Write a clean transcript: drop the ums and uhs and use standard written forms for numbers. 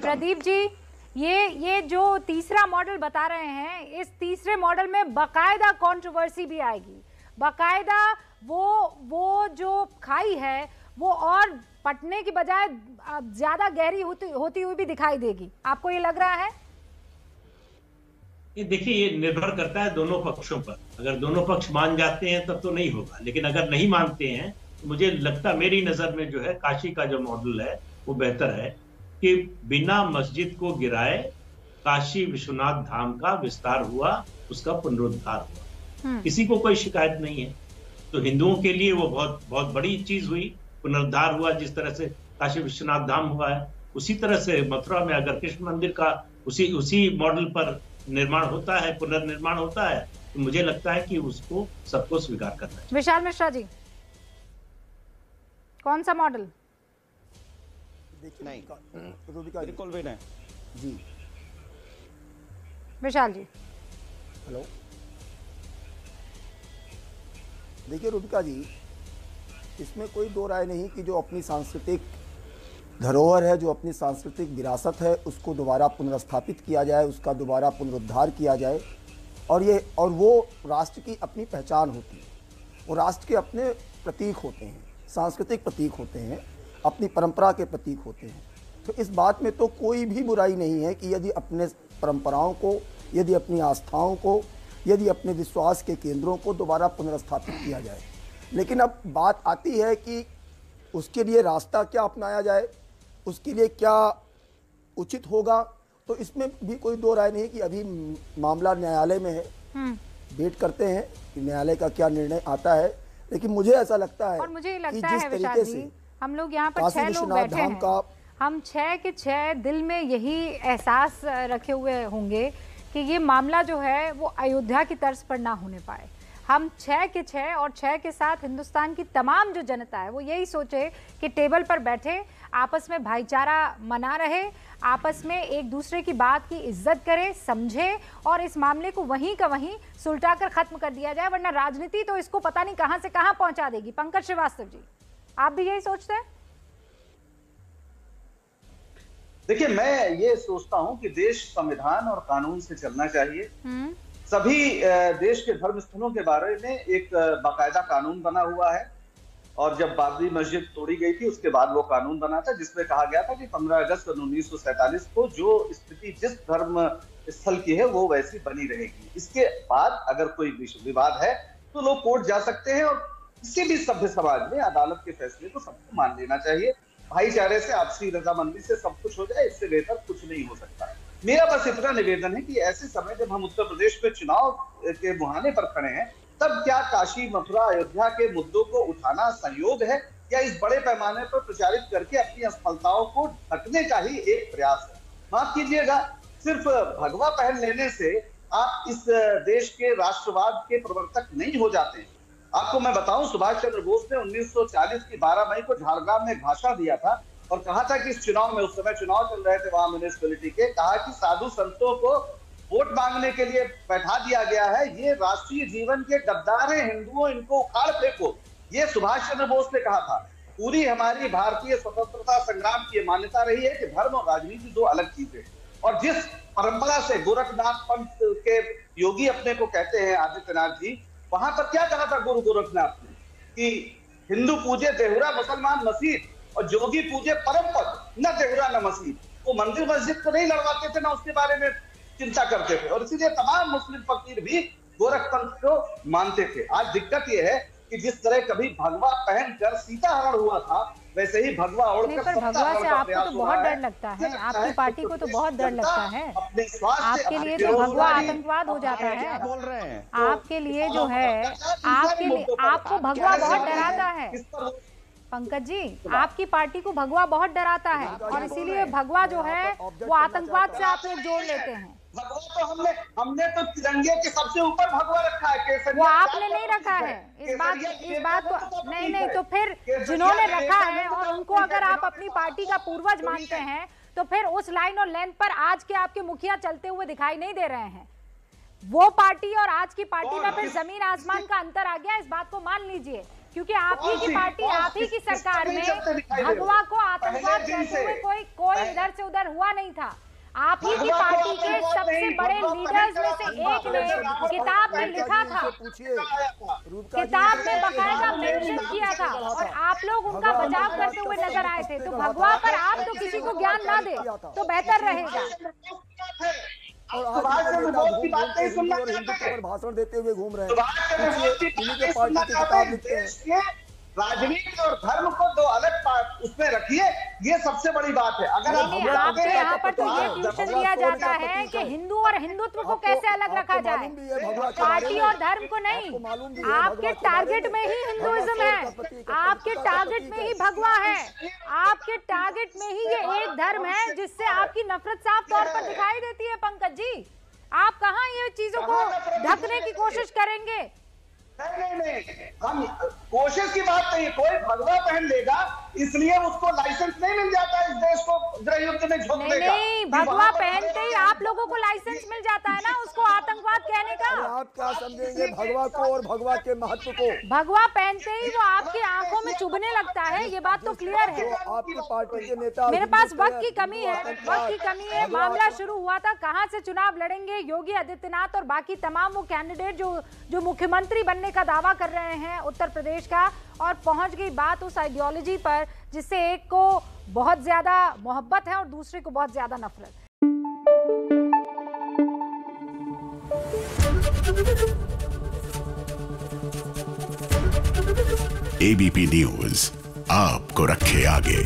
प्रदीप जी, ये जो तीसरा मॉडल बता रहे हैं, इस तीसरे मॉडल में बाकायदा कंट्रोवर्सी भी आएगी, बाकायदा वो जो खाई है वो और पटने की बजाय ज्यादा गहरी होती हुई भी दिखाई देगी। आपको ये लग रहा है? ये देखिए, ये निर्भर करता है दोनों पक्षों पर। अगर दोनों पक्ष मान जाते हैं तब तो नहीं होगा, लेकिन अगर नहीं मानते हैं तो मुझे लगता, मेरी नजर में जो है काशी का जो मॉडल है वो बेहतर है कि बिना मस्जिद को गिराए काशी विश्वनाथ धाम का विस्तार हुआ, उसका पुनरुद्धार हुआ, किसी को कोई शिकायत नहीं है। तो हिंदुओं के लिए वो बहुत बहुत बड़ी चीज हुई, पुनरुद्धार हुआ। जिस तरह से काशी विश्वनाथ धाम हुआ है, उसी तरह से मथुरा में अगर कृष्ण मंदिर का उसी मॉडल पर निर्माण होता है, पुनर्निर्माण होता है, तो मुझे लगता है कि उसको सबको स्वीकार करना चाहिए। विशाल मिश्रा जी, कौन सा मॉडल? नहीं, बिल्कुल भी नहीं जी। विशाल जी, हेलो। देखिए रूबिका जी, इसमें कोई दो राय नहीं कि जो अपनी सांस्कृतिक धरोहर है, जो अपनी सांस्कृतिक विरासत है, उसको दोबारा पुनर्स्थापित किया जाए, उसका दोबारा पुनरुद्धार किया जाए। और वो राष्ट्र की अपनी पहचान होती है, वो राष्ट्र के अपने प्रतीक होते हैं, सांस्कृतिक प्रतीक होते हैं, अपनी परंपरा के प्रतीक होते हैं। तो इस बात में तो कोई भी बुराई नहीं है कि यदि अपने परंपराओं को, यदि अपनी आस्थाओं को, यदि अपने विश्वास के केंद्रों को दोबारा पुनर्स्थापित किया जाए। लेकिन अब बात आती है कि उसके लिए रास्ता क्या अपनाया जाए, उसके लिए क्या उचित होगा। तो इसमें भी कोई दो राय नहीं कि अभी मामला न्यायालय में है, वेट करते हैं कि न्यायालय का क्या निर्णय आता है। लेकिन मुझे ऐसा लगता है, और मुझे लगता कि है जिस विशाल तरीके जी, से हम लोग यहाँ पर काशी 6 लोग विश्वनाथ बैठे धाम हैं, का, हम 6 के 6 दिल में यही एहसास रखे हुए होंगे कि ये मामला जो है वो अयोध्या की तर्ज पर ना होने पाए। हम 6 के 6 और 6 के साथ हिंदुस्तान की तमाम जो जनता है वो यही सोचे कि टेबल पर बैठे आपस में भाईचारा मना रहे, आपस में एक दूसरे की बात की इज्जत करे, समझे और इस मामले को वहीं का वहीं सुलटा कर खत्म कर दिया जाए, वरना राजनीति तो इसको पता नहीं कहां से कहां पहुंचा देगी। पंकज श्रीवास्तव जी, आप भी यही सोचते हैं? देखिए, मैं ये सोचता हूं कि देश संविधान और कानून से चलना चाहिए। सभी देश के धर्म स्थलों के बारे में एक बाकायदा कानून बना हुआ है, और जब बाबरी मस्जिद तोड़ी गई थी उसके बाद वो कानून बना था जिसमें कहा गया था कि 15 अगस्त 1947 को जो स्थिति जिस धर्म स्थल की है वो वैसी बनी रहेगी। इसके बाद अगर कोई विवाद है तो लोग कोर्ट जा सकते हैं, और किसी भी सभ्य समाज में अदालत के फैसले को सबको मान लेना चाहिए। भाईचारे से, आपसी रजामंदी से सब कुछ हो जाए, इससे बेहतर कुछ नहीं हो सकता। मेरा बस इतना निवेदन है कि ऐसे समय जब हम उत्तर प्रदेश में चुनाव के मुहाने पर खड़े हैं, तब क्या काशी, मथुरा, अयोध्या के मुद्दों को उठाना संयोग है, या इस बड़े पैमाने पर प्रचारित करके अपनी असफलताओं को ढकने का ही एक प्रयास है? माफ कीजिएगा, सिर्फ भगवा पहन लेने से आप इस देश के राष्ट्रवाद के प्रवर्तक नहीं हो जाते हैं। आपको मैं बताऊं, सुभाष चंद्र बोस ने 1940 की 12 मई को झारग्राम में भाषण दिया था और कहा था कि इस चुनाव में, उस समय चुनाव चल रहे थे वहां म्युनिसिपैलिटी के, कहा कि साधु संतों को वोट मांगने के लिए बैठा दिया गया है, ये राष्ट्रीय जीवन के गद्दार हैं, हिंदुओं इनको उखाड़ फेंको। ये सुभाष चंद्र बोस ने कहा था। पूरी हमारी भारतीय स्वतंत्रता संग्राम की मान्यता रही है कि धर्म और राजनीति दो अलग चीजें, और जिस परंपरा से गोरखनाथ पंथ के योगी अपने को कहते हैं आदित्यनाथ जी, वहां पर क्या कहा था गुरु गोरखनाथ ने कि हिंदू पूजे देहुरा, मुसलमान मस्जिद, और जोगी पूजे परम पद, न देहुरा न मस्जिद। वो मंदिर मस्जिद को नहीं लड़वाते थे, ना उसके बारे में चिंता करते थे, और इसीलिए तमाम मुस्लिम फकीर भी गोरख पंथ को मानते थे। आज दिक्कत यह है कि जिस तरह कभी भगवा पहनकर सीता हरण हुआ था, वैसे ही भगवा ओढ़कर भगवा से आपको तो बहुत डर लगता है, आपकी पार्टी को तो बहुत डर लगता है। आपके लिए तो भगवा आतंकवाद हो जाता है। बोल रहे हैं आपके लिए जो है, आपके लिए, आपको भगवा बहुत डराता है पंकज जी, आपकी पार्टी को भगवा बहुत डराता है, और इसीलिए भगवा जो है वो आतंकवाद से आप लोग जोड़ लेते हैं। भगवा तो हमने तो तिरंगे के सबसे ऊपर भगवा रखा है। वो आपने नहीं रखा है, इस बात को नहीं, तो फिर जिन्होंने रखा है और उनको अगर आप अपनी पार्टी का पूर्वज मानते हैं, तो फिर उस लाइन और लेंथ पर आज के आपके मुखिया चलते हुए दिखाई नहीं दे रहे हैं। वो पार्टी और आज की पार्टी में फिर जमीन आसमान का अंतर आ गया, इस बात को मान लीजिए। क्योंकि आप ही की पार्टी, आप ही की सरकार में भगवा को आतंकवाद कहते हुए कोई इधर से उधर हुआ नहीं था। आप ही की पार्टी के सबसे बड़े लीडर्स में से एक ने किताब में लिखा था, किताब में बकायदा मेंशन किया था, और आप लोग उनका बचाव करते हुए नजर आए थे। तो भगवा पर आप तो किसी को ज्ञान ना दे तो बेहतर रहेगा। और भाषण देते हुए घूम रहे हैं, पार्टी की किताब लिखते हैं। राजनीति और धर्म को दो अलग उसमें रखिए, ये सबसे बड़ी बात है। अगर आपके यहाँ पर तो ये ट्यूशन दिया जाता है कि हिंदू और हिंदुत्व को कैसे अलग रखा जाए, पार्टी और धर्म को नहीं। आपके टारगेट में ही हिंदुइज्म है, आपके टारगेट में ही भगवा है, आपके टारगेट में ही ये एक धर्म है जिससे आपकी नफरत साफ तौर पर दिखाई देती है। पंकज जी, आप कहाँ ये चीजों को ढकने की कोशिश करेंगे? नहीं, हम कोशिश की बात नहीं। कोई भगवा पहन लेगा इसलिए उसको लाइसेंस नहीं मिल जाता इस देश को गृहयुद्ध में झोंकने का। नहीं, भगवा पहनते ही आप लोगों को लाइसेंस मिल जाता है ना उसको आतंकवाद कहने का। आप क्या समझेंगे भगवा को और भगवा के महत्व को? भगवा पहनते ही वो आपकी आंखों में चुभने लगता है, ये बात तो क्लियर है। आपकी पार्टी के नेता, मेरे पास वक्त की कमी है, वक्त की कमी है। मामला शुरू हुआ था कहाँ से चुनाव लड़ेंगे योगी आदित्यनाथ और बाकी तमाम वो कैंडिडेट जो मुख्यमंत्री बनने का दावा कर रहे हैं उत्तर प्रदेश का, और पहुंच गई बात उस आइडियोलॉजी पर जिससे एक को बहुत ज्यादा मोहब्बत है और दूसरे को बहुत ज्यादा नफरत। एबीपी न्यूज आपको रखे आगे।